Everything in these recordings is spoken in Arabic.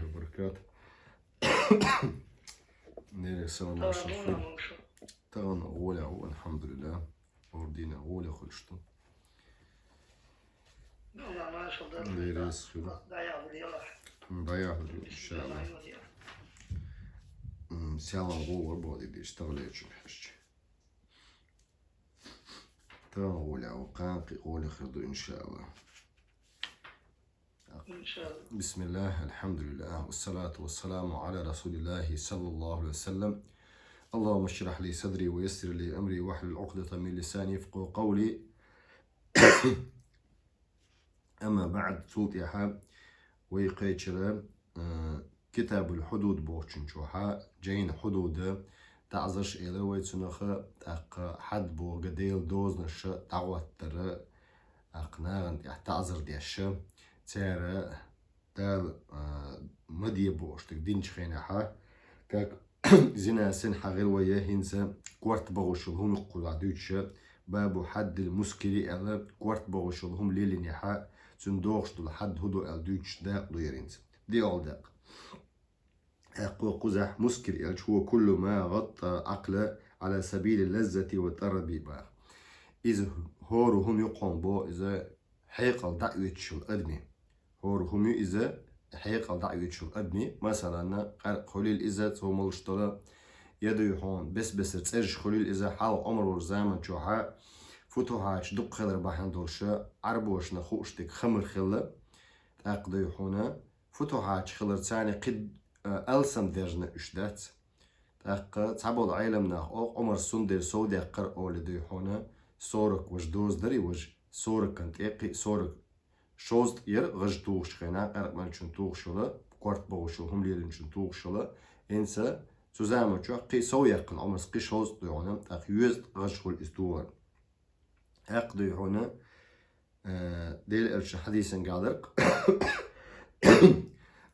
وبركاته. نيري سلام عليكم. تغن أول الحمد لله. وردينا أول خلشتو. نيري سلام. ضيع إن شاء الله. سلام غور بعدي دي اشتغلت شو بحشي. تغن أول قانقي أول خردو إن شاء الله. بسم الله الحمد لله والصلاة والسلام على رسول الله صلى الله عليه وسلم. اللهم اشرح لي صدري ويسر لي أمري واحلل عقدة من لساني يفقهوا قولي. أما بعد صوتي حاب ويقيتشرا كتاب الحدود بوشن شوحا جين حدود تعزش إلى ويتسنخ تاق حد بو قديل دوز نش تعوت ترى أقناغن تعزر ديش تيرا دال مدي بوشتك دينش خيناحا كاك زنا سن حغير ويا هنسا كوارت بغوشلهم نقول عدوش بابو حد المسكري على كوارت بغوشلهم ليلي نحا تندوغش دول حد هدو الدوش دا ليرينز دي all داق أقوى قزح مسكري هو كل ما غطى عقله على سبيل اللذة والتربية إذا هورهم يقوم بو إذا حيقل دعوتش الأدمي هورهم إذا حيقل دعوتش الأدمي مثلا خليل إذا هو ملشتلا يدو يحون بس تسرج خليل إذا حال عمر ورزامن شوحا فتوحاش دق خضر بحن دولشا عربوش نخوشتك خمر خلة تاقدو يحونا فتوحاش خلر تاني قد ألسم درجنا إشدات تاق تعبود عيلمنا عمر سندر سودي قر أولي دو يحونا صورك وش دوز دري وش صورك كانت إيقي صورك شوز ير غج توغش خينا قرق من شن توغشولا كوارت بغوشوهم ليلن شن توغشولا إنسا تزامن شو قي سو يقن عمر قي شوز ديونا تاق يوز غج خل إستوار أقدو يحونا ديل إرش حديثا قادرك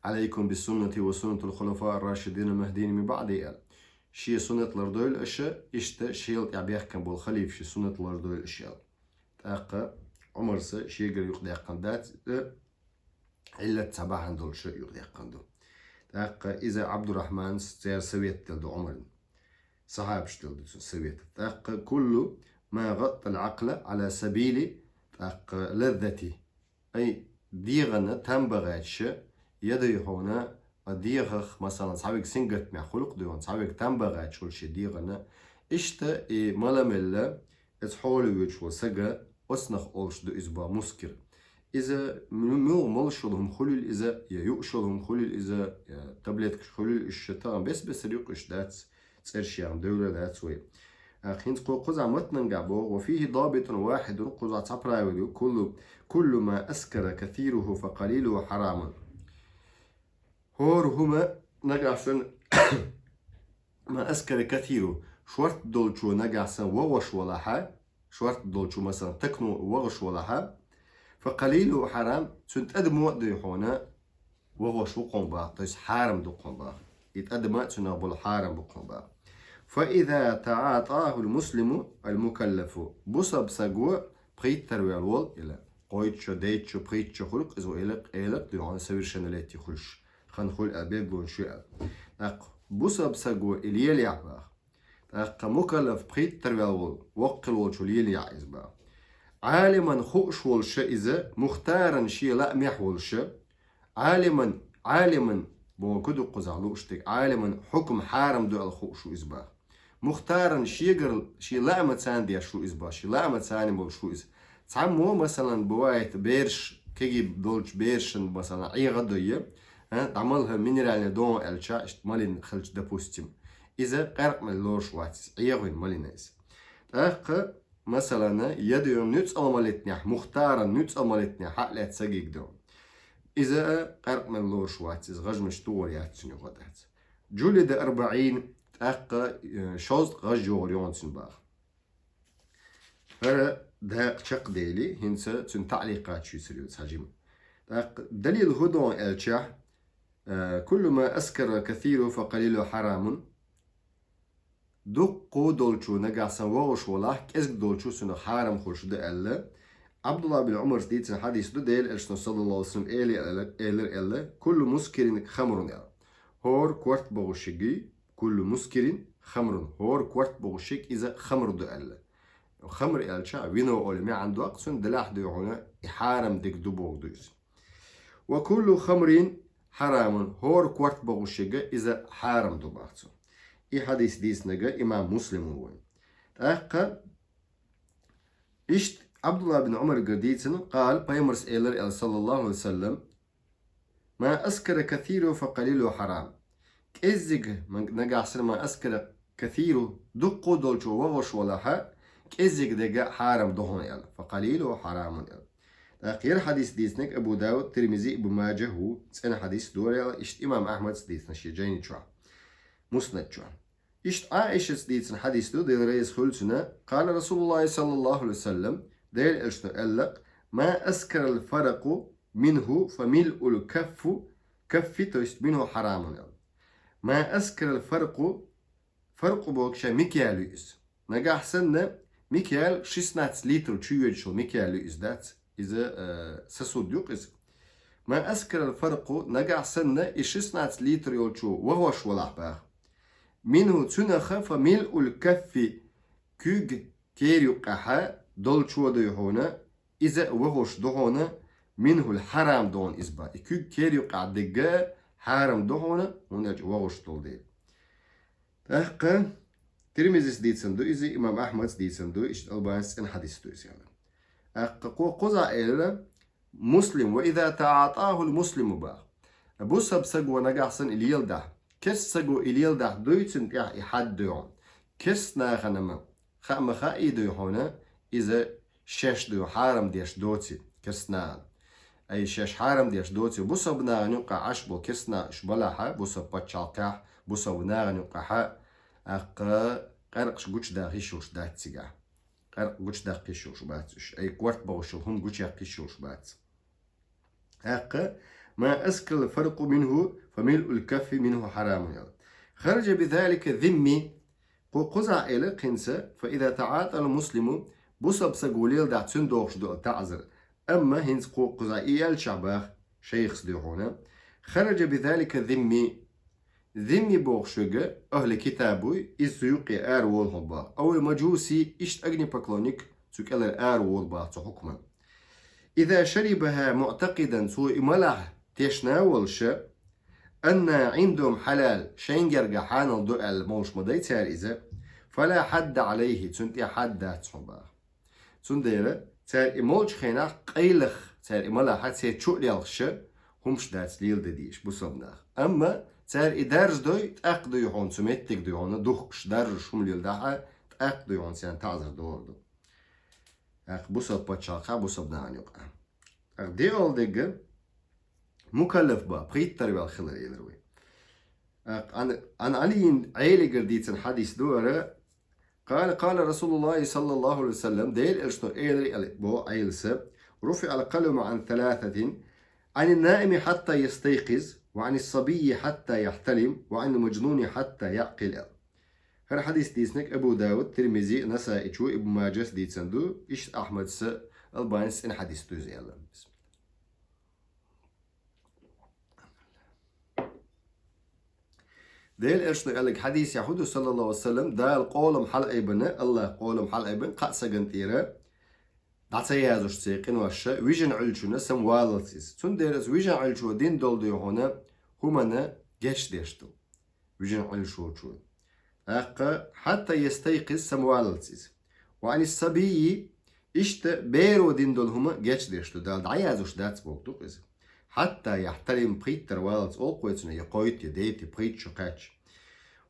عليكم بالسنة وسنة الخلفاء الراشدين المهديين من بعد شي سنة لردول الأشياء إشتا شيل يعبيح كان بالخليف شي سنة لردول الأشياء تاقا عمر سا شي يقدر يقضي قندات إلا تسباح دول شي يقضي قندو تاقا إذا عبد الرحمن سير سويت تلدو عمر صحاب شتلدو سويت تاقا كل ما غطى العقل على سبيل تاقا لذتي أي ديغنا تنبغيتش يدي هنا ديغخ مثلا صحابك سنجت مع خلق ديون صحابك تنبغيتش كل شي ديغنا إشتا ملاملا اتحولي ويش وسجا أصنخ أولش دو إزبا مسكر إذا مو ملشلهم خلل إذا يؤشلهم خلل إذا تبلتك خلل الشتاء بس ريقش دات تسرشي عن دولة دات وي أخين تقول قزع متنقعبو وفيه ضابط واحد قزع تبراوي كل ما أسكر كثيره فقليله حرام هور هما نقعسن ما أسكر كثيره شورت دولشو نقعسن ووش ولا حا شورت دولشو مثلا تكنو وغش ولا حا فقليله حرام تنتقدم وقت يحونا وغش وقوم با تيس حارم دو قوم با يتقدم تنقبل الحارم بقوم با فإذا تعاطاه المسلم المكلف بصب سجوا بريت تروي الوال إلى قويتشو ديتشو بريتشو خلق إذا إلق ديوان سوير شنالاتي خلش خنخل أبيب بون شيء بصب سجوا إليل يعبا مكلف بريت تروي الوال وقل والشو ليل يعزبا عالما خوش والشيء إذا مختارا شيء لا مح والشيء عالما بو كدو قزعلو اشتك عالما حكم حارم دو الخوش إزبا مختارا شي لا متسان دي شو إزبا شي لا متسان بو شو إز تعمو مثلا بوايت بيرش كيجي دولش بيرشن مثلا أي غدوية تعملها مينرال دون الشا مالين خلش دبوستيم إذا قرق من لورش واتس أيغين مالينيز مثلا يدو نوتس أمالتنيح مختارا نوتس أمالتنيح حقلت سجيك دو إذا قرق من لورش واتس غج مشتور ياتسني غدات جولد 40 تاق شوز غج جوريون سنباخ هذا داق شق ديلي هنسا تن تعليقات شو سريو تساجم دليل هدون الشح كل ما أسكر كثير فقليل حرام دقو دولشو نقع سنوغش والله كزك دولشو سنو حرام خلش ده ألا Abdullah bin Umar diyecek hadisde değil elçin sallallahu aleyhi ve sellem eğer kullu muskirin hamrun ya. Hor kvart boğuşigi kullu muskirin hamrun. Hor kvart boğuşik iza hamr du elle. خمر elçe vino olmi عنده أقصن دلاح دو هنا إحارم دك دبوغ دوز. وكل خمر حرام هور كوارت بوغشيغا إذا حرام دو باغتو. إي حديث ديس نجا إمام مسلم هو. أقا إشت عبد الله بن عمر قديتن قال بيمرس إيلر صلى الله عليه وسلم ما أسكر كثير فقليل حرام. كإزيغ نجا حسن ما أسكر كثير دقو دولشو وغش ولا حا كإزيغ دقا حرام دهون يلا فقليل حرام يلا. غير حديث ديسنك أبو داود ترمزي أبو ماجه هو سنة حديث دور يلا إشت إمام أحمد ديسنا شي جايني شوع مسند شوع. إشت عائشة ديسن حديث دو ديل رئيس خلصنا قال رسول الله صلى الله عليه وسلم ديل إشتو ألق ما أسكر الفرق منه فملء الكف توست منه حرام يلا. ما أسكر الفرق فرق بوكشا ميكيالو إس نجاح سنة ميكيال 16 لتر تشيوجشو ميكيالو إس دات إذا سسود يقص ما أسكر الفرق نجاح سنة 16 لتر يولشو وهو شو لحباه منه تنخ فملء الكف كوج كيريو قحا دولشو ديهونا إذا وهوش دهونا منه الحرام دون إزبا كوج كيريو قعدقا حرام دهونا ونج وهوش دول دي تحقا ترمزيس ديتسندو إذا إمام أحمد ديتسندو إشت ألبانس إن حديث دويس يعني قوزا إلى مسلم وإذا تعاطاه المسلم با بوسب سجو نجحسن إليل ده كس سجو إليل ده دويتن يا إحد ديون كس ناخنما خام خائي ديو هنا إذا شش ديو حارم ديش دوتي كس نان أي شش حارم ديش دوتي بوسب ناغنيقع عشبو كسنا شبلاحة بوسب باتشالكاح بوسب ناغنيقع قرقش قوش داغيشوش داتسيقا قرق قوش داقيشوش باتش أي قوارت بوشو هم قوش يقيشوش بات أقا ما أسكر الفرق منه فملء الكف منه حرام يلا. خرج بذلك ذمي قزع إلى قنسة فإذا تعاطى المسلم بصب سقوليل دع تندوخش دو تعذر أما هنس قزع إيال شعباخ شيخ سديحونا خرج بذلك ذمي بوغشوغا أهل كتابوي إزيوقي آر وولهبا أو المجوسي إشت أغني بكلونيك تكال آر وولبا حكما إذا شربها معتقدا سوء ملح تشناولش أن عندهم حلال شينجرغا حانل دو الموش مدي تاريزا فلا حد عليه تنتي حد تصحبا تنديرا تار إموج خينا قيلخ تار إملاحة تشوء ليالخش همش دات ليل دديش بصبناخ أما تار إدارج دوي تأقدو يحون سميتك دويون دوخش دارج شمليل داحا تأقدو يحون سيان تعذر دور دو بصب باتشاقا بصب نعنيقا دي أول ديجا مكلف با بريت تربية الخلال يلروي أنا علي عيلي قرديتن حديث دورة قال رسول الله صلى الله عليه وسلم ديل إلشنو إيلري بو عيلسة رفع القلم عن 3 عن النائم حتى يستيقظ وعن الصبي حتى يحتلم وعن المجنون حتى يعقل هر حديث ديسنك أبو داود ترمزي نسائي شو ابن ماجس ديتسندو إيش أحمد س البانس إن حديث توزي الله ديل إرشنا قالك حديث يحود صلى الله عليه وسلم دال قولم حلق ابن الله قولم حلق ابن قاسا قنطيرة دعسا يازوش تسيقين واشا ويجن علشونا سم والتسيس تون ديرز ويجن علشو دين دول ديو هنا همنا جيش ديشتو ويجن علشو شو أقا حتى يستيقظ سم والتسيس وعن الصبي إشت بيرو دين دول هما جيش ديشتو دال دعيازوش داتس بوكتو قز حتى يحترم بريتر والتس أوقويتنا يقويت يديتي بريت شقاتش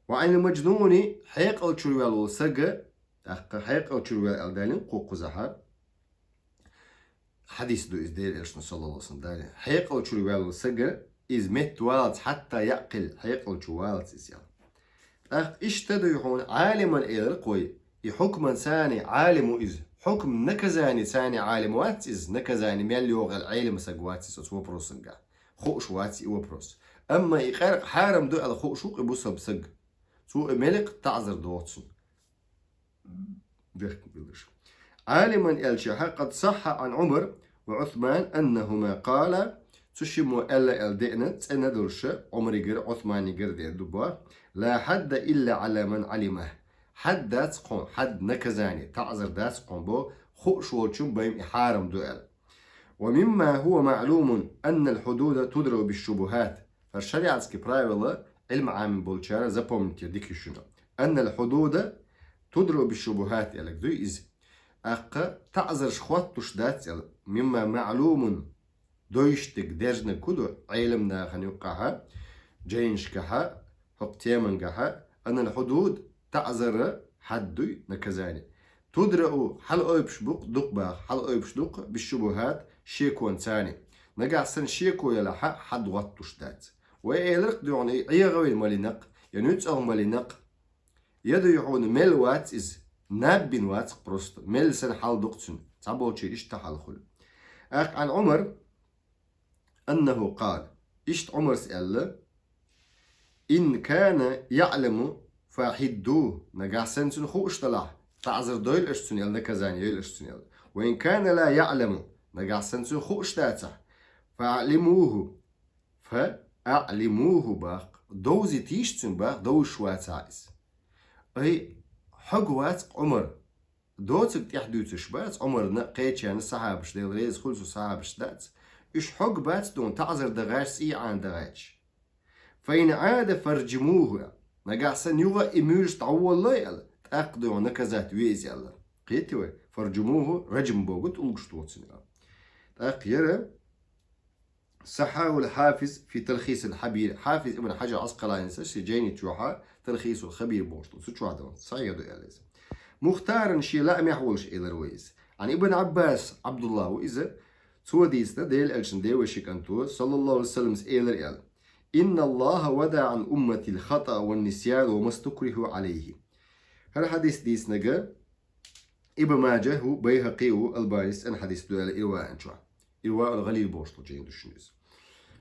وعن المجنون حيق أو تشروال وسجا أقا حيق أو تشروال ألدالين قوقزها حديث دو إزدير إلشنا صلى الله عليه وسلم دالي حيق أو تشروال وسجا إز مت والتس حتى يعقل حيق أو تشروالتس إسيال أخ إشتدو يحون عالما إلر قوي يحكما ثاني عالم إز حكم نكزاني ثاني عالم واتس نكزاني مليوغ العلم سجواتس وبروس نجا خوش واتس وبروس أما يقارق حارم دو على خوشوق يبوسا بسج سوء ملك تعذر دوتسن عالما الشيحة قد صح عن عمر وعثمان أنهما قال تشمو ألا الدئنا تسأنا درش عمر يقر عثمان يقر دي الدبار لا حد إلا على من علمه حد دات قون حد نكزاني تعذر دات قون بو خوش وشم بيم إحارم دوال ومما هو معلوم أن الحدود تدرى بالشبهات فالشريعة سكبراي والله علم عام بولشارة زبومنتي ديكي شنو أن الحدود تدرى بالشبهات يلك دو إز أقا تعذر شخوات تشدات يلك مما معلوم دويشتك درجنا كدو علمنا خنيوقعها جينشكها حقتيمنكها أن الحدود تعذر حدوي نكزاني تدرأ حل أيبش بق دق باخ حل أيبش دق بالشبهات شيكون ثاني نقع سن شيكو يلحق حد وطش دات وإيلرق ديوني عيغوي المالينق ينوتسأه مالينق يدو يحون ميل وات إز نابين وات بروست ميل سن حال دقتن تعبوتشي إشتا حال خل أق عن عمر أنه قال إشت عمر سأل إن كان يعلم فحدوه نقع سن خو اشتلاح تعذر دويل اشتنيل نكزاني يل اشتنيل وإن كان لا يعلم نقع سن خو اشتاته فأعلموه باق دوزي تيشتن باق دو شوات عايز أي حقوات عمر دوتك تحدوتش بات عمر نقيتش يعني الصحابش ديل ريز خلصو صحابش دات إش حق بات دون تعذر دغاش سي عن دغاش فإن عاد فرجموه نقع سن يغا إميرش تعوى الله يلا تأقدوا نكزات ويز يلا قيتوا فرجموه رجم بوغت ألقشتوتسن تأقيرا صحاه الحافظ في تلخيص الحبير حافظ ابن حجر عسقلاني جيني تشوحا تلخيص الخبير بوشتو سوچوا دون صحيح دو ياليز مختارا شي لا محولش إلى الرويز عن ابن عباس عبد الله وإذا سوديستا ديل ألشن دي وشيكانتو صلى الله عليه وسلم إلى الإل إن الله ودع عن أمة الخطأ والنسيان وما استكره عليه هذا حديث ديس نجا ابن ماجه هو بيهقي الباريس أن حديث دو الإرواء أنشوا إرواء الغليل بوشتو جين دشنيز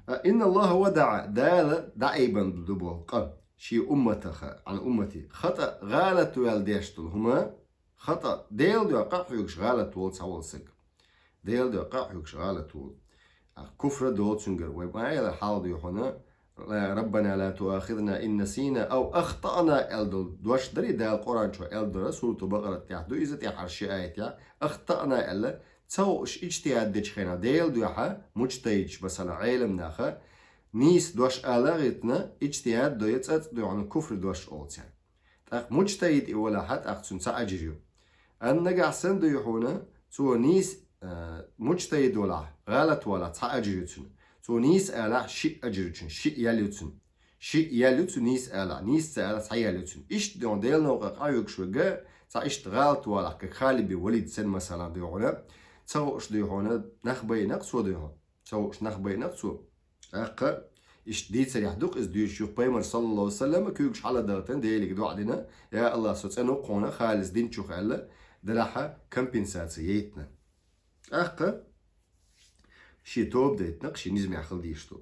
إن الله ودع دال دعيبا دبوه قال شي أمتخ عن أمتي خطأ غالت والديشتل هما خطأ ديل دو قاحيوكش غالت وول سوال سك ديل دو قاحيوكش غالت وول كفر دو تسنجر وما يلا حال دو هنا ربنا لا تؤاخذنا إن نسينا أو أخطأنا ألدل دوش دري دال القرآن شو ألدل سورة بقرة تحدو إذا تحرشي آية أخطأنا ألا تسوش اجتهاد ديش خينا ديل دوحا مجتهدش مثلا علم ناخا نيس دوش آلاغتنا اجتهاد دو يتسات دو عن كفر دوش أولتان تاق مجتهد إولا حد أخسن سأجريو أن نقع سندو يحونا تو نيس مجتهد ولا غلط ولا تأجريوتن تو نيس آلا شيء أجريوتن شيء يليوتن شيء يليوتن نيس آلا نيس آلا تحياليوتن إيش دون ديل نوغا قايوك شوغا تا إيش غلط ولا كخالي بوليد سن مثلا ديونا تسوش ديونا نخبي نقصو ديونا تسوش نخبي نقصو أقا إيش ديت سريح دوق إز ديوش شوف بيمر صلى الله عليه وسلم كيوكش حالا دغتن ديلك دو عدنا يا الله سوتسانو قونا خالص دين تشوخ ألا دلحا كمبنساتسيتنا أقا شي توب ديتنق شي نزمي عخل ديشتو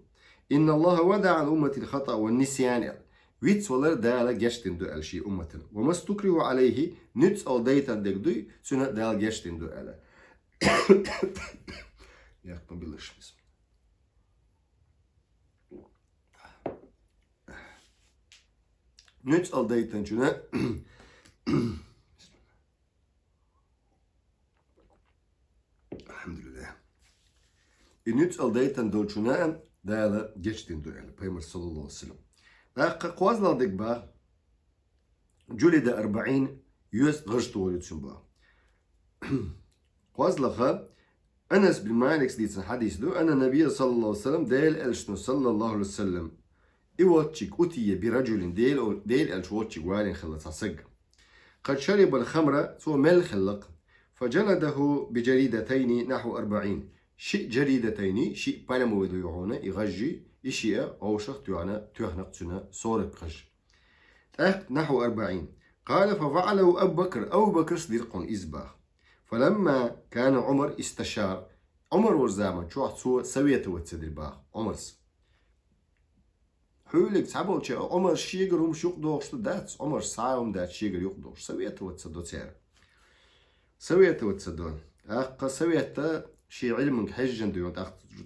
إن الله ودع عن أمة الخطأ والنسيان ويتس ولر دالا جشتن دو أل شي أمتنا وما استكرهوا عليه نتس أو ديتا ديك دوي سنة دالا جشتن دو ألا يقبل بالله بسم نتس أو ديتا جنا الحمد لله نتس أو ديتا دو جنا دالا جشتن دو ألا بيمر صلى الله عليه وسلم قوازنا ديك با جلد 40 يوز غشتو ولتسن با قوازلخا أنس بن مالك ديتسن حديث دو أن النبي صلى الله عليه وسلم ديل ألشنو صلى الله عليه وسلم إيواتشيك أتي برجل ديل ألش واتشيك والين خلط عسق قد شرب الخمر سو مل خلق فجلده بجريدتين نحو 40 شيء جريدتين شيء بانمو يدويعونا يغجي إشياء أو شخص يعنى تهنقتنا صورة قش نحو 40 قال ففعله أبو بكر صديق إزباخ فلما كان عمر استشار عمر ورزاما شو عطسو سويته وتصدر باخ عمرس حولك تعبوا عمر شيقر هم شوق دوش دات عمر ساعهم دات شيقر يقدوش سويته وتصدو تسير سويته وتصدون سويته شي علم حجن ديون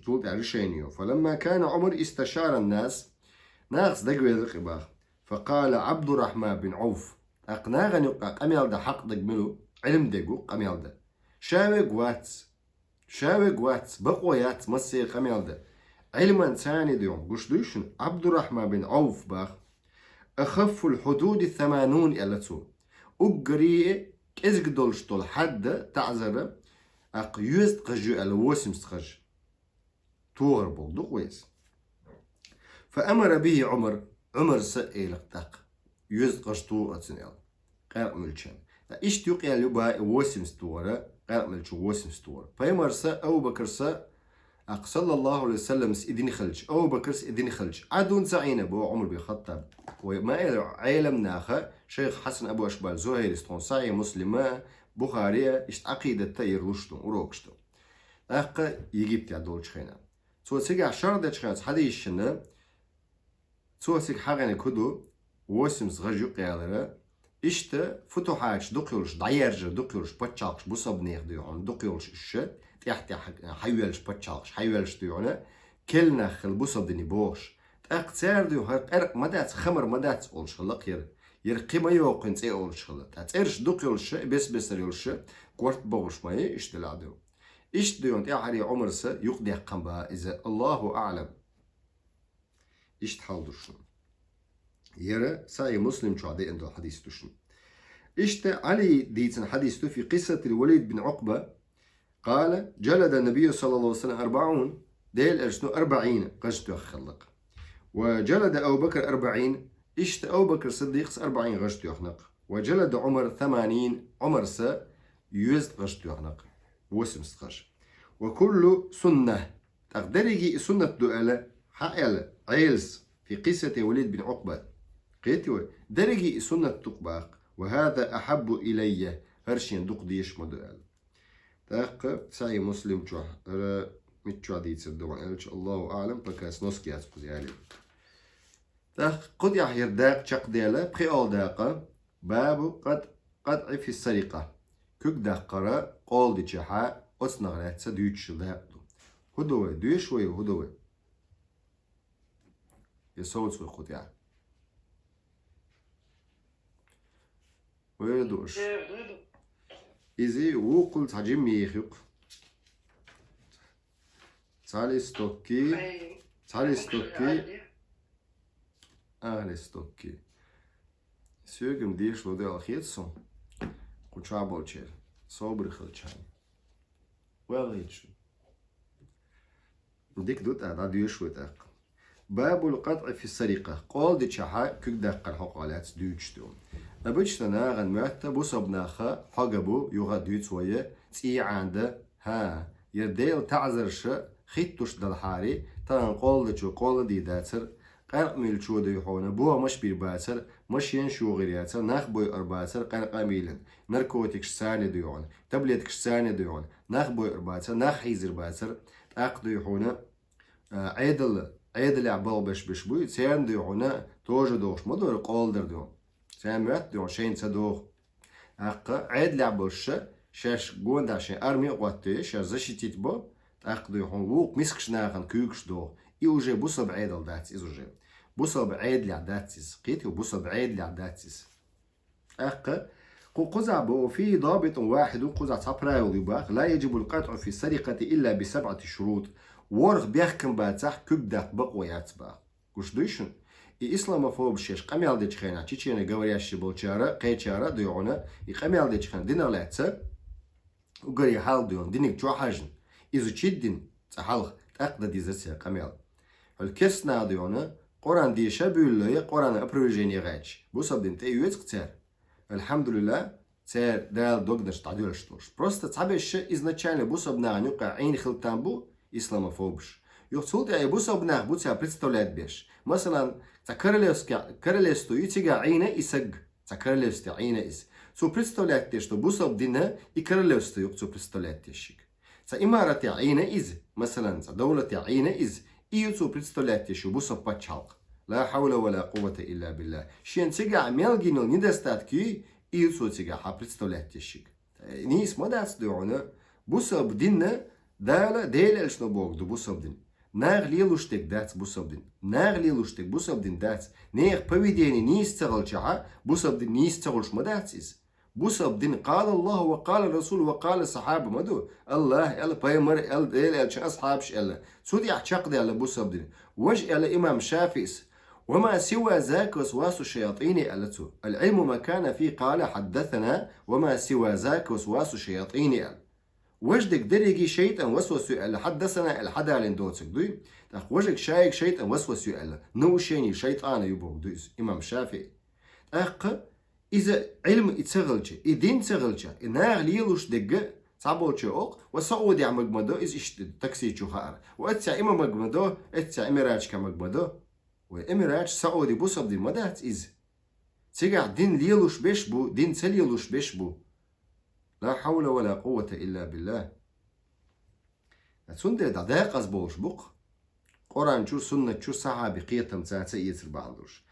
تقول تعرشينيو. فلما كان عمر استشار الناس ناقص دقوي ذقباخ فقال عبد الرحمن بن عوف أقناغني قميال ده حق دقملو علم دقو قميال ده شاوق واتس بقويات مسي قميال ده علما ثاني ديون قش دوشن عبد الرحمن بن عوف باخ أخف الحدود 80 إلتو أقري إزق دولشتول حد تعذر أقيوز تقجو الوسم تقج توغر بولدو قويس. فأمر به عمر سئل تق يوز قشتو أتسنيل قرق ملشان إيش تيقي اليوبا وسم ستورة قرق ملشو وسم ستورة. فيمر أو بكر صلى الله عليه وسلم إدني خلج أو بكر إدني خلج عدون زعينة بو عمر بن الخطاب وما عالم ناخا شيخ حسن أبو أشبال زهير استونساي مسلمة بخارية إشت عقيدة تاير رشتو وروكشتو يجيب تعدول شخينا سو سيجا شرد شخينا حديث شنا سو سيج حاجة كدو وسم صغجو قيالرا إشت فتوحاش دقيولش ضيرج دقيولش بتشاقش بصب نيخ ديون دقيولش الشت تحت حيولش بتشاقش حيولش ديونا كلنا خل بصب دني بوش تأقتسار ديو هرق مدات خمر مدات أولش خلق يرقيما يوقن تي أولش خلق تأتسارش دقيولش بس يولش قوارت بوش ماي إشت العدو إشت ديون تأحري عمر سا يقضي قنبا إذا الله أعلم إشت حالدوشن يرى سعي مسلم شو عدي عنده حديث تشن. إشت علي ديتن حديثه في قصة الوليد بن عقبة قال جلد النبي صلى الله عليه وسلم 40 ديل أرشنو 40 قشتو خلق وجلد أبو بكر 40 إشت أبو بكر صديق 40 غشتو يخنق وجلد عمر 80 عمر سا يوزد غشتو يخنق وسم سقش وكل سنة تقدري سنة دؤلة حائل عيلس في قصة وليد بن عقبة قيتوا درجي سنة تقباق وهذا أحب إلي هرشين دق ديش مدؤل تاق سعي مسلم جوه متشو عديد سدوان الله أعلم بكاس نسكي أسبوزي عليه تاق قد يحير داق شق ديلا بخي أول داقة باب قطع في السرقة كوك داقرة قول دي جحا أصنغرات سدوش داقلو هدوه دوش ويو هدوه يسوت سوي خد يعني ويدوش إذا وقل تجمع يخيق تعالي ستوكي أهل ستوكي سيوغم ديش لو دي الخيطسون قد شعبال شير صابر خلچان وغيتشو ديك دوت أعداد ديوش وتاق باب القطع في السرقة قال دي شحا كيك داق الحقالات دوتشتو أبجتنا غن معتا بوصبناخا حقبو يغا دوت ويا تي عنده ها يرديل تعذرش خيتوش دالحاري تان قال دي قال دي داتر قرق ميلشو دي يحونا بوها مش بير باتر مش ينشو غيرياتر ناخ بوي أرباتر قرق ميلن نركوتكش ساني ديون تبليتكش ساني ديون ناخ بوي أرباتر ناخ حيزر باتر تاق دي يحونا عيدل عبال بش بوي سيان ديونا توجه دوش مدور قالدر ديون سيان مات ديون شين سدوخ عيدل عبالش شاش قوان داشين أرمي قواتي شاش زشي تيتبو تاق ديون ووق مسكش ناغن كيوكش دوخ إيوجي بوصب عيدل داتس إيزوجي بوصب عيدل عداتس قيتي وبوصب عيدل عداتس قزع في ضابط واحد قزع تابرايو يباخ لا يجب القطع في السرقة إلا ب7 شروط ورغ بيحكم باتح كبدا بقويات با كوش دويشن إسلاموفوب شيش قميال دي تخينا تشينا قورياش بولشارا قيتشارا ديونا قميال دي تخينا دينا لاتسا وقري حال ديون دينك جو حاجن إذا تشيدين تحالخ تأقدا دي زسيا قميال الكسنا ديونا قران دي شابيولي قران أبروجيني غايش بوصب دين تأيويت كتير الحمد لله تير دال دوغدش تعديولش توش просто تعبش изначально بوصب نعنيقع عين خلطان бу исламофобш. Юхцулт я бусоб нах буца представляет беш. Масалан, за королевство и тига айна и саг. За королевство айна из. Су представляет те, что бусоб дина и королевство юхцу представляет тещик. За имарат я айна из. Масалан, за дawlat я айна из. И юхцу представляет те, что бусоб пачалк. لا حول ولا قوة إلا بالله. Шен тига мелгинул недостатки и юхцу тига представляет тещик. نيس ما داس دعونا بوسب ديننا دالا ديل الشنو بوغدو بوسب دين ناغ ليلوشتك دات بوسب دين ناغ ليلوشتك بوسب دين دات نيغ بويديني نيس تغل شعا بوسب دين نيس تغلش ما داتيز بوسب دين قال الله وقال الرسول وقال الصحابة مدو الله يلا بايمر ال ديل الش اصحابش يلا سودي اعتقد يلا بوسب دين وج يلا امام شافيس وما سوى ذاك وسواس الشياطين ألته العلم ما كان فيه قال حدثنا وما سوى ذاك وسواس الشياطين أل وجدك درجي شيطان وسوس أل حدثنا الحدا لندوتك دوي وجدك شايك شيطان وسوس أل نو شيني شيطان يبوك دويس إمام شافعي إذا علم يتسغلش إدين تسغلش ناغ ليلوش دقة صعبوش أوق وسعودي عم مجمدو إز إشتد تكسي شوهار وأتسع إما مجمدو أتسع إمراج كمجمدو وإمراج سعودي بوسب دين مدات إز تيجع دين ليلوش بيشبو دين تليلوش بيشبو لا حول ولا قوة إلا بالله سندر دعاق أزبوش بوق قرآن شو سنة شو صحابي قيتم ساتي يتر بعضوش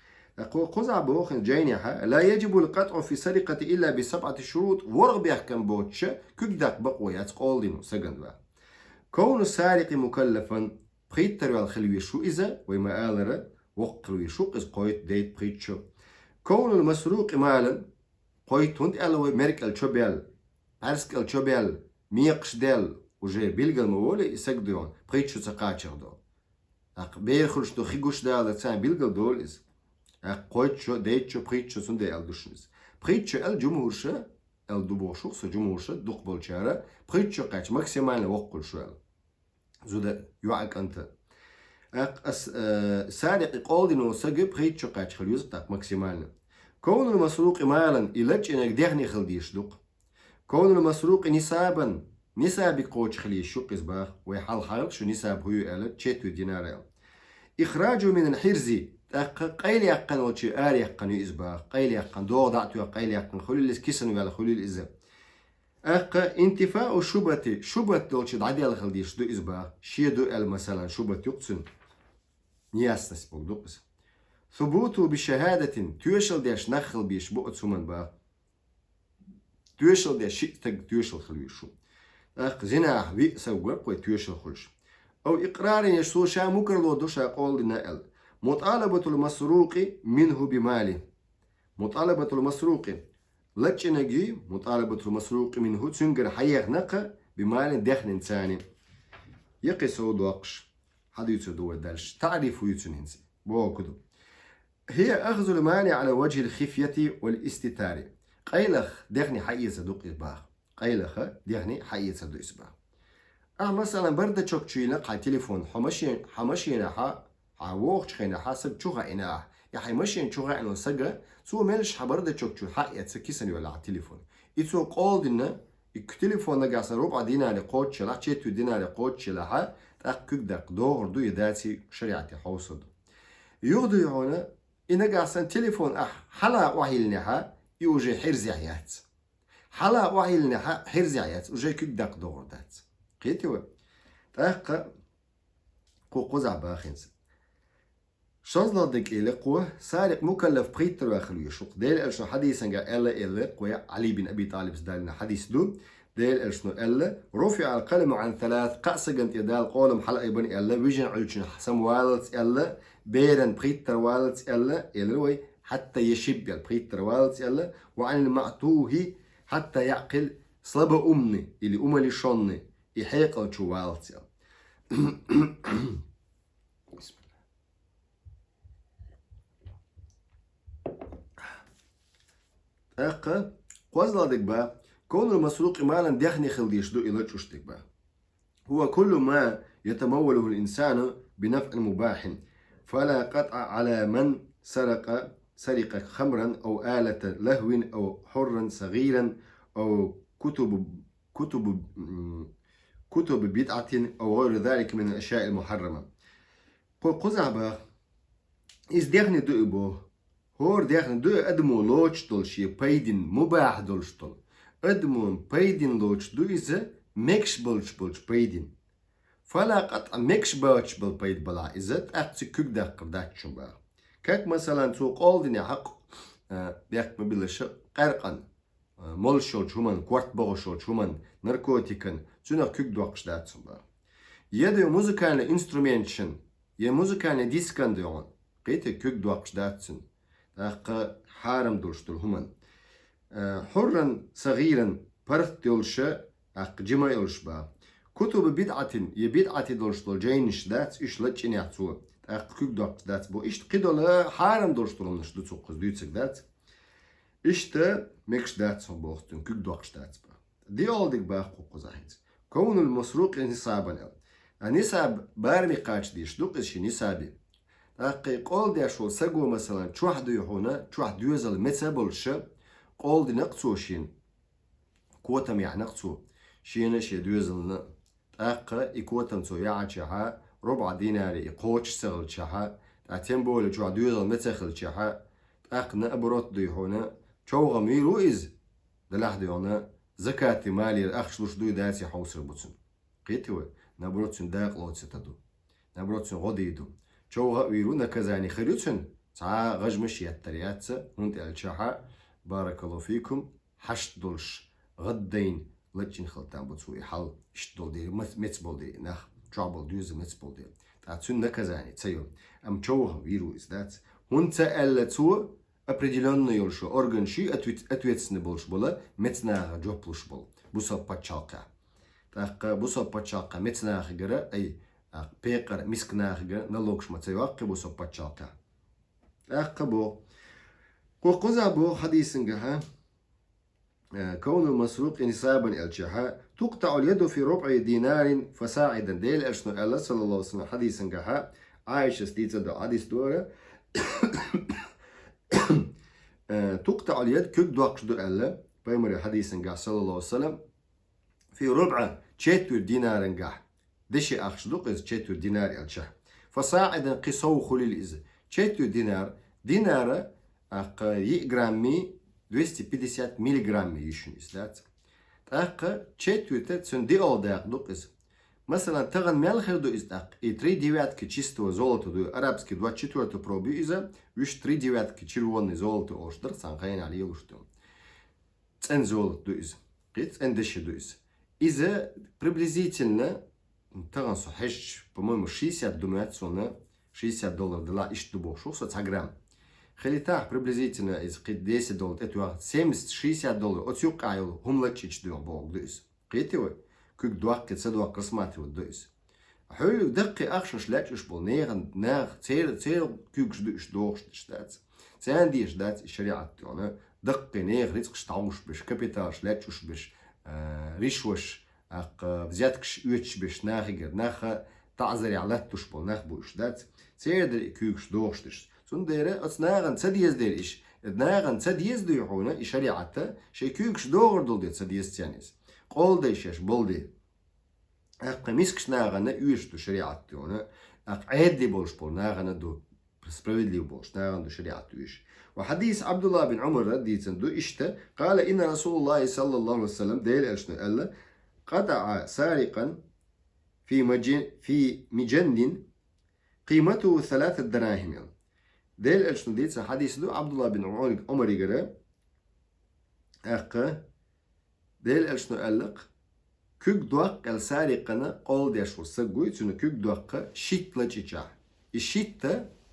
قزع بوخ جينيها لا يجب القطع في سرقة إلا ب7 شروط ورغ بيحكم بوتش كدق بقويات قولين سجن كون السارق مكلفا بريتر والخلوي شو إذا وما آلر وقلوي شو إز قويت ديت بريتشو كون المسروق مالا قويت هند ألوي مرك الشبيل عرسك الشبيل ميقش ديل وجاي بيلقى المولي يسجدون بريتشو تقاتشر دول بيرخلش دو خيقوش دال تسان بيلقى دول إز قويتشو ديتشو بريتشو سندي ألدوشنز بريتشو الجمهورشة الدبوشو سو جمهورشة دقبل شارع بريتشو قاتش ماكسيمال وقل شوال زودا يوعك أنت سارق قولدين وسجى بريتشو قاتش خليوز تاك ماكسيمال كون المسروق مالا إلج إنك دهني خلديش دق كون المسروق نسابا نساب قوتش خليش شو قزباخ ويحال حالك شو نساب هو ألت تشيتو دينار إخراجه من الحرزي قيل يقن وشي آر يقن يزباخ قيل يقن دو ضعتو قيل يقن خلي الكسن ولا خلي الإزا انتفاء شبهة دولش دعدي على خلديش دو إزباخ شي دو مثلا شبهة يقصن نياس نسبوك دوقس ثبوته بشهادة تيوشل ديش نخل بيش بقت سومن باخ تيوشل ديش شئتك تيوشل خلويشو زنا وي سوق وتيوشل خلش أو إقرار يشتو شا مكرلو دوشا قول لنا مطالبة المسروق منه بماله مطالبة المسروق لتشنجي مطالبة المسروق منه تنقر حيغ نقا بمال دخن ثاني يقسو دوقش هذا يتدو دالش تعريف يتنهنسي بوكدو هي أخذ المال على وجه الخفية والاستتار قيلخ دخني حي صدوق إسباخ قيلخ دخني حي صدوق إسباخ مثلا برد تشوكتشينا قا تليفون حمشينا عووخ خينا حاسب تشوغا إناه يعني ماشين تشوغا إنه سجى سو ملش حبرد تشوكتشو حق يتسكيسن ولا على التليفون إتسو قول دينا التليفون نجاس ربع دينار قوتش لا تشيتو دينار قوتش لا تأكد دق دور دو يداتي شريعتي حوصد يغدو هنا إن جاسن تليفون حلا وحيلنها يوجي حرزي عيات حلا وحيلنها حرزي عيات وجي كد دق دور دات قيتوا تأكد قوزع باخنس شازلادك إلى قوة سارق مكلف بريتر وآخر يشوق ديل إلشنو حديثا إلا قوة علي بن أبي طالب سدالنا حديث دو ديل إلشنو إلا رفع القلم عن 3 قاسقنت إدال قولم حلق بن إلا ويجن علشن حسم والت إلا بيرن بريتر والت إلا وي حتى يشب البريتر والت إلا وعن المعتوه حتى يعقل صلب أمني اللي أملي شوني يحيق شو والت قوزلادك با كون المسروق مالا دخني خلديش دو إلى تشتك با هو كل ما يتموله الإنسان بنفع مباح فلا قطع على من سرق خمرا أو آلة لهو أو حرا صغيرا أو كتب بدعة أو غير ذلك من الأشياء المحرمة قزع با إز دخني دو إبوه هور ديخن دو ادمو لوچ دولشي بايدين مباح دولشتول ادمو بايدين لوچ دو إذا مكش بولش بايدين فلا قطع مكش بولش بايد بلا إذا تأكسي كوك داق داكشن با كاك مثلا تو قولدين حق بيحكم بلش قرقن molşol çuman, kvart boğuşol çuman, narkotikan, cuna kük duakş datsın ba. Yedi muzikalne instrumentçin, ye muzikalne diskan diyon, qeyte kük duakş datsın. Taqqa haram duruştur human. حرا صغيرا فرق دولشة جمع يولشبا كتب بدعة يبدعة دولش دول جينش دات إيش لتشين يحصو كوك دوك دات بو إيش قدولا حارم دولش دولنش دو تسوقز دوتسك دات إيش تا ميكش دات سون بوختن كوك دوكش دات با دي أولدك باق قوقزاهيت كون المسروق نصابا نصاب بارمي قاش ديش دوق إيش نصابي تاقي قول ديشو سقو مثلا تشوح ديوحونا تشوح ديوزل متسابولشة قول دي نقصو شين كوتم يعني نقصو شين شي دوزلنا تاقا إكوتم سو يعشها ربع ديناري إقوش سغل شها تاتين بول جوا دوزل متسخل شها تاقنا أبروت ديوحونا شوغا ميرو إز دلاح ديونا زكاة مالي الأخشلوش دوي داسي حوصر بوتسن قيتوا نبروتسن داق لوتستدو نبروتسن غديدو شوغا ويرو نكزاني خريوتسن تا غجمش يترياتس هونت الشها بارك الله فيكم حشت دولش غدين لجين خلطان بتسوي حل اشتدول دي متسبول دي نخ ترابل دوز متسبول دي تاتسون نكزاني تسيو ام شوغا ويرو إزدات هونت ألتسو определенно يولشو أورغن شي أتويتسن بولش بولا متناغ جوبلوش بول بوسا باتشالكا تاق بوسا باتشالكا متناغ غرا أي بيقر مسكناغ غرا نلوكش متسيواق بوسا باتشالكا تاق بو قوقزابو حديثنجها كون المسروق نصابا الجها تقطع اليد في ربع دينار فساعدا ديل أشنو الله صلى الله عليه وسلم حديثنجها عايشة ستيتزا دو حديث دورة تقطع اليد كيك دوقش دو الله بيمر حديثنجها صلى الله عليه وسلم في ربع تشيتو دينار نجح دشي أخش دوقز تشيتو دينار الجها فساعدا قصو خليل إز تشيتو دينار грамми 250 миллиграмми يشون إسلات تاق четверть تسندي أول داق دوقز مثلا تغن مالخير دو إزداق и 3 чистого золота до арабский 24 проби иза виш 3 червоный золото оштар санхайн али лушту цен золото до из قيت цен деши до из иза приблизительно таган сохеш по-моему 60 думат сона $60 дала иш дубо шо 100 грамм خليتاه приблизительно из $10 это $70-60 отсюк айл хумлачич до бог дис قيتوا كيك دوق تصدق قسماتي وديس حلو دقي اخشش لاچش بول نيغن ناغ تير كيكش دوش دوش شتات سانديش دات الشريعه تاعنا دقي نيغ ريتقش تعوش باش كابيتاش لاچش باش ريشوش اق زياتكش يوتش باش ناغير ناخ تعزري على تشبول ناخ بوش دات تير كيكش دوش سنديره اصناغن تسديز ديريش ناغن تسديز ديحونا الشريعه شي كيكش دوغر دول دي تسديز تانيس قول ديشش بولدي اق ميسكش ناغنا يوشتو شريعه تاعنا اق عادي بولش بول ناغنا دو سبريدلي بولش ناغنا دو شريعه يوش وحديث عبد الله بن عمر رديتن دو اشتا قال ان رسول الله صلى الله عليه وسلم ديل اشنو قال قطع سارقا في مجن قيمته 3 دراهم ديل اشنو ديتن حديث دو عبد الله بن عمر يقرا اق ديل اشنو قالق كوك دوق السارقنا قول ديشو سقوي تنو كوك دوق شيت لجيجا الشيت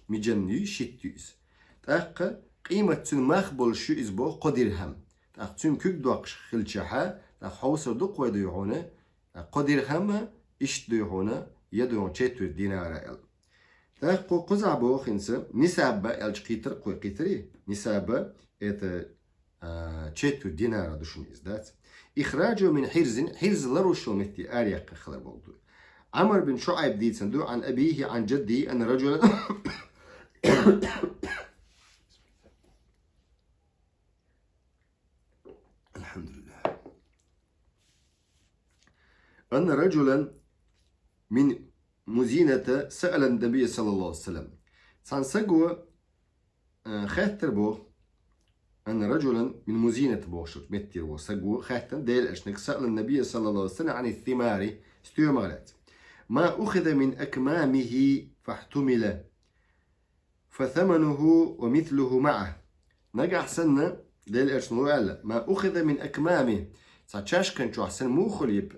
مجني شيتيز تاق قيمة تن مخبول شو إزبو قدرهم تاق تن كوك دوق خلشها تاق حوصر دوق ويدوهونا قدرهم إش دوهونا يدوهون 4 دينار ال تاق قزعبو خنسا نسابة الج قيتر قوي قيتري نسابة إت 4 دينار دوشون إزدات إخراجه من حرز لروشو متي آريق خلر بولدو عمر بن شعيب دي صندوق عن أبيه عن جدي أن رجلا الحمد لله أن رجلا من مزينة سأل النبي صلى الله عليه وسلم سانسقوا خاتر بو أن رجلا من مزينة بوشر متر وسقو خاتن ديل أشنك سأل النبي صلى الله عليه وسلم عن الثمار استيومالات ما أخذ من أكمامه فاحتمل فثمنه ومثله معه نجح سنة ديل ارشنو قال ما أخذ من أكمامه تشاش كان شو أحسن مو خليب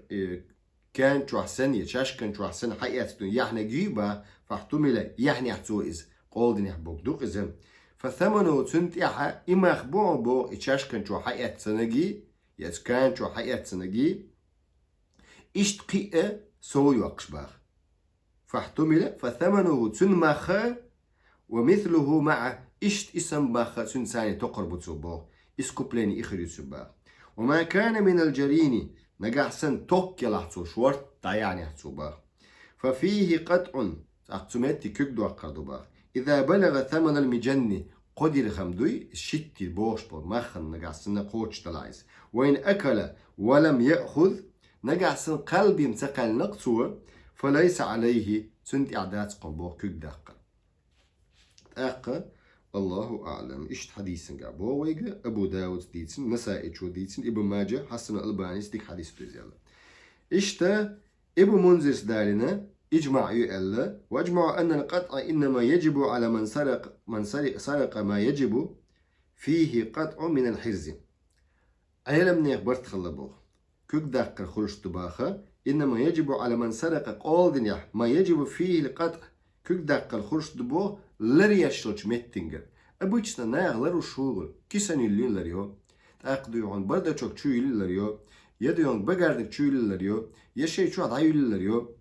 كان شو أحسن يتشاش كان شو أحسن حقيقة يعني جيبا فاحتمل يعني احتوئز قول نحبوك دوق إذن فثمنه تنت إحا إما أخبوه بو إتشاش كان شو حقيقة سنجي كان شو حقيقة سنجي إشت قيئة سو يوقش باخ فاحتمل فثمنه تن ماخا ومثله مع إشت اسم باخا تن ثاني تقرب تسبوه إسكوبليني إخري تسبوه وما كان من الجرين نجحسن توك يلحظو شورت يعني حسوبه ففيه قطع أقسمتي كيكدو أقردوبه إذا بلغ ثمن المجني قدر خمدوي الشتي بوش بو مخن نجحسن قوتش تلايز وإن أكل ولم يأخذ نجحسن قلبي متقل نقصوه فليس عليه سنت إعداد قنبوه كيك دقة الله أعلم إشت حديث قابو ويجا أبو داود ديتسن نسائي شو ديتسن ابن ماجه حسن الألباني ستيك حديث تزيلا إشتا ابو منذر دارنا إجمع يؤلا وأجمع أن القطع إنما يجب على من سرق ما يجب فيه قطع من الحرز أيلم نيخبرت خلبوه كيك داقر خلش تباخة إنما يجب على من سرق قول ما يجب فيه القطع كيك داقر خلش تبوه لرياشلوش ميتينجر أبوچنا ناغلر وشغل كيسان يلين لريو تأقدو يعون بردا چوك چو يلين لريو يدو يون بگردك چو يلين لريو يشي چو عدايو يلين لريو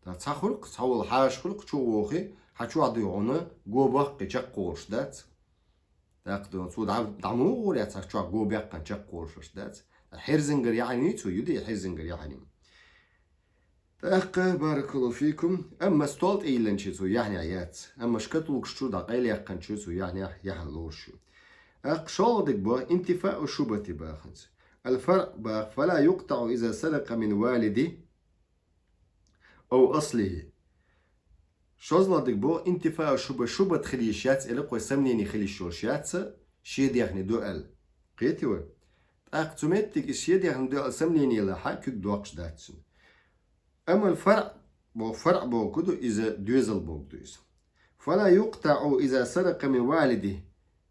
تا خلق تاول حاش خلق چو ووخي حچو عدو يعونه قوباق چاق قولش دات تأقدو سو دعمو غوري تاق چو قوباق چاق قولش دات حرزنجر يعني تو يدي حرزنجر يعني تأقى بارك الله فيكم أما ستولت إيلن شيتو يعني عيات أما شكتلوك شو دقيل يقن شيتو يعني يحلوشو أقشالدك با انتفاء شبة باخنز الفرق با فلا يقطع إذا سرق من والدي أو أصله شازلدك با انتفاء شبة خليشيات إلقوا سمنيني خليشوشيات شيد يعني دوال قيتوا أقتمتك الشيد يعني دوال سمنيني لحا كيك دوقش داتسن أما الفرع بو كدو إذا دوزل بو دوز فلا يقطع إذا سرق من والده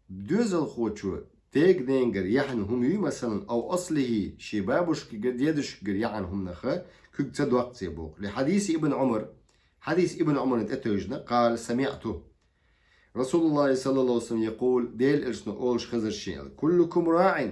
دوزل خوتشو تيك دينجر يعني هم مثلا أو أصله شبابش قد يدش يعني هم نخا كيك تد وقت يبوك لحديث ابن عمر نتأتوجنا قال سمعته رسول الله صلى الله عليه وسلم يقول ديل إرشنا أولش خزر شين كلكم راع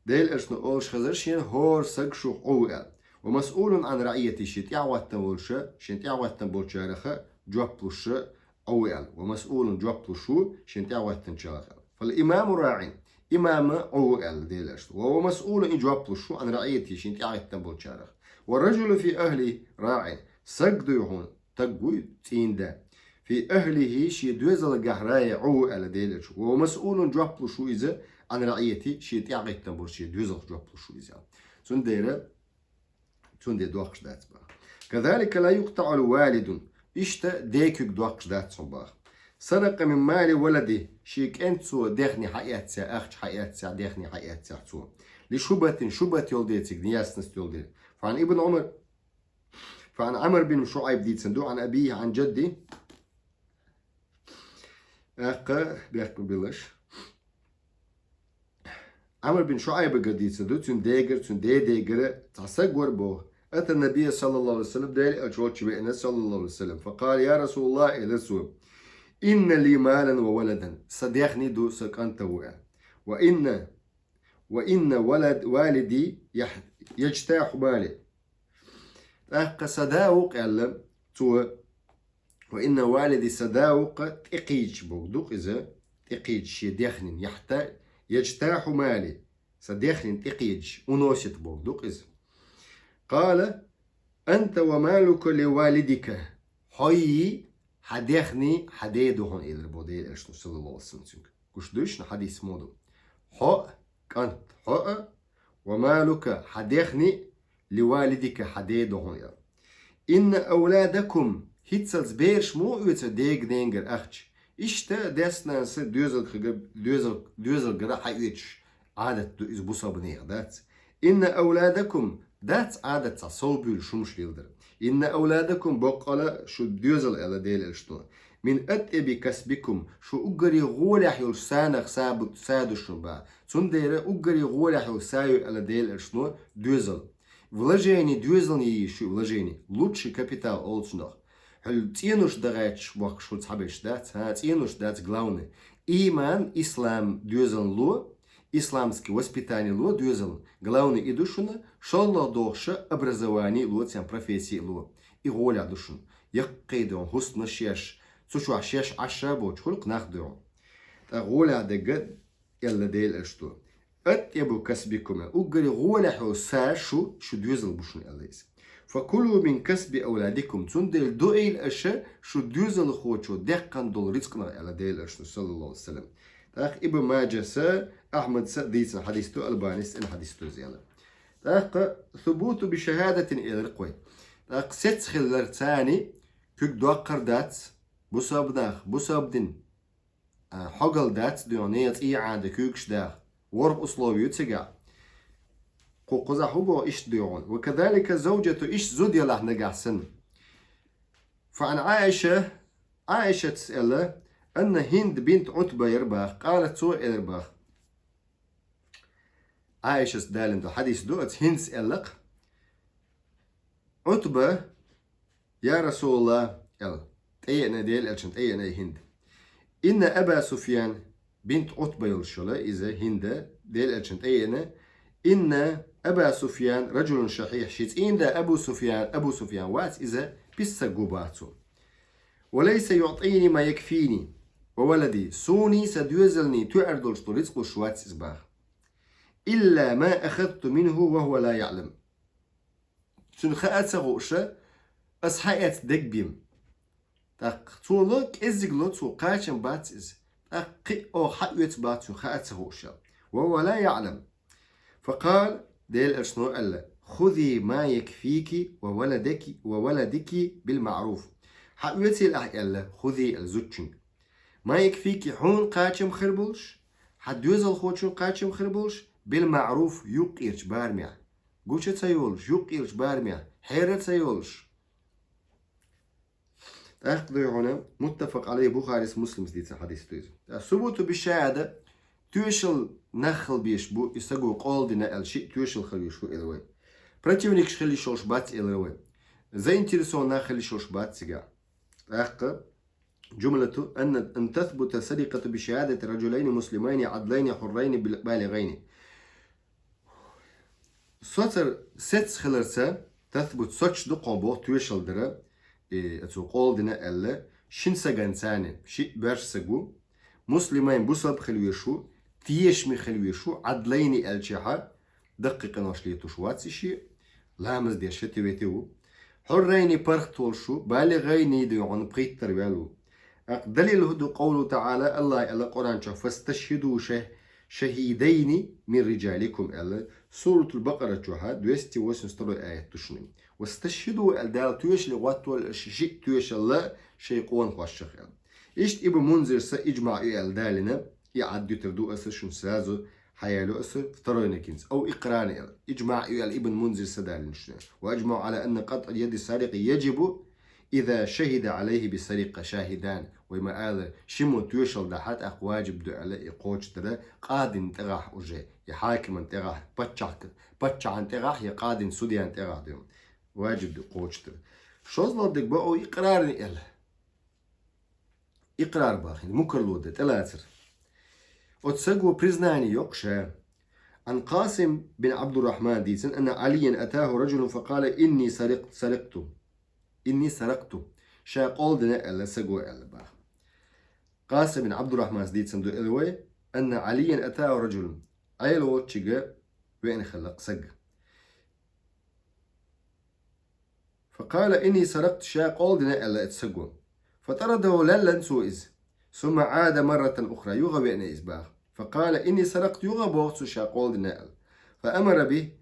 ديل إرشنا أولش خزر شين هور سقشو قوة ومسؤول عن رعية شيت يعوتن بولشة شنت يعوتن بولشارخة جواب بولشة أويل ومسؤول جواب بولشو شنت يعوتن شارخة فالإمام راع إمام أويل ديلش وهو مسؤول إن جواب بولشو عن رعية شنت يعوتن بولشارخ والرجل في أهله راع سجد يهون تقوي تيندا في أهله شي دوزل جهراء أويل ديلش وهو مسؤول جواب بولشو إذا عن رعية شنت يعوتن بولشة دوزل جواب بولشو إذا سنديرة تندي دوقش دات با كذلك لا يقطع الوالد إشتا ديكك دوقش دات صباح سرق من مال ولده شيك انتو ديخني حيات سا أخش حيات سا ديخني حيات سا تو لشبة يولديتك نياس نست يولديت فعن عمر بن شعيب ديت صندوق عن أبيه عن جدي بيحكي بلش عمر بن شعيب قديت صندوق تون ديجر تعسق بوه أتى النبي صلى الله عليه وسلم دالي أجوتش بأنه صلى الله عليه وسلم فقال يا رسول الله إلى سوء إن لي مالا وولدا صديقني دو سكنت وإن والدي يجتاح مالي صداوق يعلم تو وإن والدي صداوق تقيج بوغدوق إذا تقيج شي ديخنين يحتاج يجتاح مالي صديقني تقيج ونوسط بوغدوق إذا قال أنت ومالك لوالدك حي حديخني حديدهن إلى البوديل إرشنا صلى الله عليه وسلم كش دوشنا حديث مودو حق كانت حق ومالك حديخني لوالدك حديدهن إن أولادكم هيتسلز بيرش مو يوتس ديك دينجر أختش إشتا ديسنا نسي دوزل قرا حيوتش عادة إز بوصا بنيغ دات إن أولادكم دات عادة صلبي شمش يلدر إن أولادكم بقلا شو دوزل إلا ديل إرشتون من أتئب كسبكم شو أجري غولح يل سانخ سابت سادشون با تندير أجري غولح يل سايو على ديل إرشنو دوزل вложение دوزل شو вложение лучший капитал олчнох هل تينوش دغاتش وقت شو تحبش دات ها تينوش دات главный إيمان إسلام دوزل لو исламский воспитание ло دوزل главный идушуна шалла дохша образование ло тем профессии ло и голя душун يقيدون حسن الشيش سوشو عشيش عشا بوش خلق ناخدون تا غولا دقد يلا ديل اشتو ات يبو كسبكم اقري غولا حو ساشو شو دوزل بوشن اليس فكلوا من كسب اولادكم تندل دوئل اشا شو دوزل خوچو دقن دول رزقنا يلا ديل اشتو صلى الله عليه وسلم تاخ ابن ماجه سا احمد سا ديسن حديثتو البانيس ان حديثتو زيالا تاخ ثبوت بشهادة الى القوي تاخ ستخل ثاني كيك دوقر دات بوسابدين حقل دات ديونيت اي عاد كيكش داخ ورب اسلوبيو تسقع قوقزا حبو ايش ديون وكذلك زوجة ايش زودي له نقعسن فعن عائشة تسأل أن هند بنت عتبة يرباخ قالت سوء يرباخ عائشة دالن دو حديث دوت هند سألق عتبة يا رسول الله يلا تأينا ديل ألشن تأينا هند إن أبا سفيان بنت عتبة يلشلا إذا هند ديل ألشن تأينا إن أبا سفيان رجل شحيح شيت إن دا أبو سفيان وات إذا بس قباتو وليس يعطيني ما يكفيني وولدي سوني سديوزلني تعرض رزق شوات إزباخ إلا ما أخذت منه وهو لا يعلم شن خاءت سغوشة أصحيت دق بيم تاق تولك إزغلو تو قاشن باتز تاق أو حقيت باتو خاءت سغوشة وهو لا يعلم فقال ديل أرشنو ألا خذي ما يكفيك وولدك بالمعروف حقيتي الأحياء خذي الزوتشن ما يكفيك حون قاشم خربلش حد يوزل خوتشن قاشم خربلش بالمعروف يقيرش بارميع قوشة تيولش يقيرش بارميع حيرة تيولش أخذوا هنا متفق عليه بخاري مسلم ديت الحديث تويز ثبوت بالشهادة توشل نخل بيش بو يستقو قول دينا الشيء توشل خلي شو إلوي противник خلي شوش بات إلوي заинтересован نخلي شوش بات سجع أخذ جملته أن تثبت سرقة بشهادة رجلين مسلمين عدلين حرين بالغين سوتر ست خلرسا تثبت سوتش دقون بو توشل درا اتو قول دينا ألا شن سجن ثاني شيء برش سجو مسلمين بوسب خلويشو تيشمي خلويشو عدلين الجحا دقيقة ناشليتو شواتسي شيء لامز دي شتي ويتو حرين برختولشو بالغين ديون بقيت تربيالو دليل هدو قوله تعالى الله إلا قرآن فاستشهدوا شهيدين من رجالكم إلا سورة البقرة جوها 280 آية تشنين واستشهدوا الدال تويش لغواتو الشيء تويش الله شيء قوان خواشخ إيشت إبن منذر سإجمع الدالنا يعد تردو أسر شن سازو حيالو أسر فترين كنز أو إقران إجمع الابن منذر سدال وأجمع على أن قطع اليد السارق يجب إذا شهد عليه بالسرقة شاهدان وما قال شمو توشل ده حتى واجب دو على إقوش ترى قادن تراح وجه يحاكم تراح بتشع تراح يقادن سوديان تراح ديم واجب دو قوش ترى شو صدق بقى إقرار إله إقرار باخي مكرلودة ثلاثة وتسقوا بريزناني يقشى عن قاسم بن عبد الرحمن ديسن أن عليا أتاه رجل فقال إني سرقت شا قولدنا ألا سقوا ألا باخ قاسم بن عبد الرحمن ديسن دو إلوي أن عليا أتاه رجل أيلو تشيغا وين خلق سق فقال إني سرقت شا قولدنا ألا تسقوا فطرده لن سوئز ثم عاد مرة أخرى يغى أن إزباخ فقال إني سرقت يغى بوغت شا قولدنا ألا فأمر به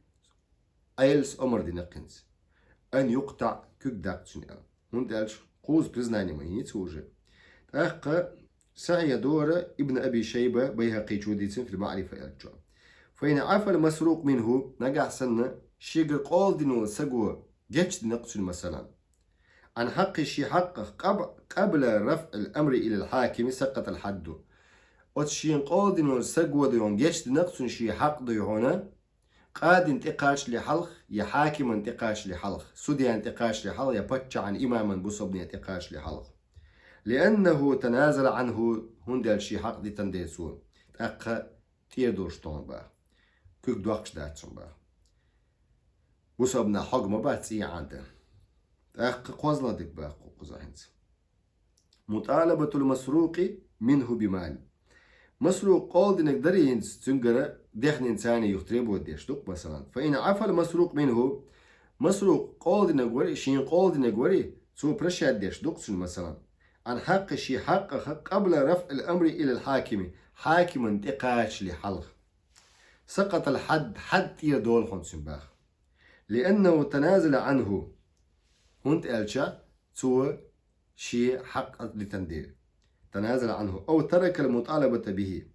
أيلس أمر دينقنز أن يقطع كيك داكتشن ألا هون دالش قوز برزناني ما يتوجه أخا سعي دورة ابن أبي شيبة بيهقي جوديتين في المعرفة الجو فإن عفى المسروق منه نقع سنة شيقر قول دينو سقوه جيتش نقتل مثلا عن حق شي حقه قبل رفع الأمر إلى الحاكم سقط الحد وتشين قادن والسقود يون جيش نقصن شي حق هنا قاد انتقاش لحلق يا حاكم انتقاش لحلق سودي انتقاش لحلق يا بتش عن إماما بصبني انتقاش لحلق لأنه تنازل عنه هندل شي حق دي تنديسون أقا تيردوشتون با كيك دوقش داتشون با بصبنا حق ما باتسي عنده أقا قوزلا ديك با قوزاهنز مطالبة المسروق منه بمال مسروق قال دينك درينز تنقر دخن إنساني يخترب وديشتوك مثلا فإن عفى المسروق منه مسروق قال دينك وري شين قال دينك وري سو برشاد ديشتوك مثلا عن حق شي حق قبل رفع الأمر إلى الحاكم حاكم انتقاش لحلق سقط الحد حد يدول خنسن باخ لأنه تنازل عنه هنت ألشا سو شي حق لتندير تنازل عنه أو ترك المطالبة به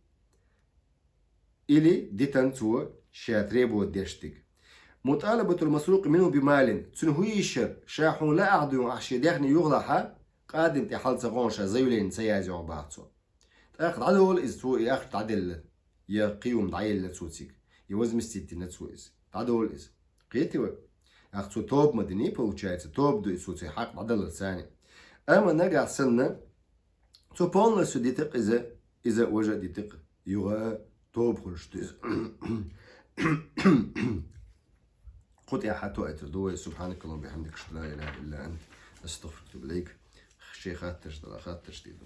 إلي ديتن سو شاتريبو ديشتك مطالبة المسروق منه بمال تنهيشر شاحون لا أعدو عشي ديخني يغلحها قاد انت حال سغونشا زيولين سيازيون باعتو تأخذ عدول إز تو يأخذ عدل يا قيوم دعيل لتسوتيك يوزم الستي نتسويز عدول إز قيتي أخذ توب مدني بوشايت توب دو إسوتي حق عدل الثاني أما نرجع سنة تبون لسو ديتق إذا وجد ديتق يغا توب خلشتيز قلت يا حتو أتردوي سبحانك اللهم بحمدك لا إله إلا أنت أستغفرك إليك شيخات تشتغل خات تشتيد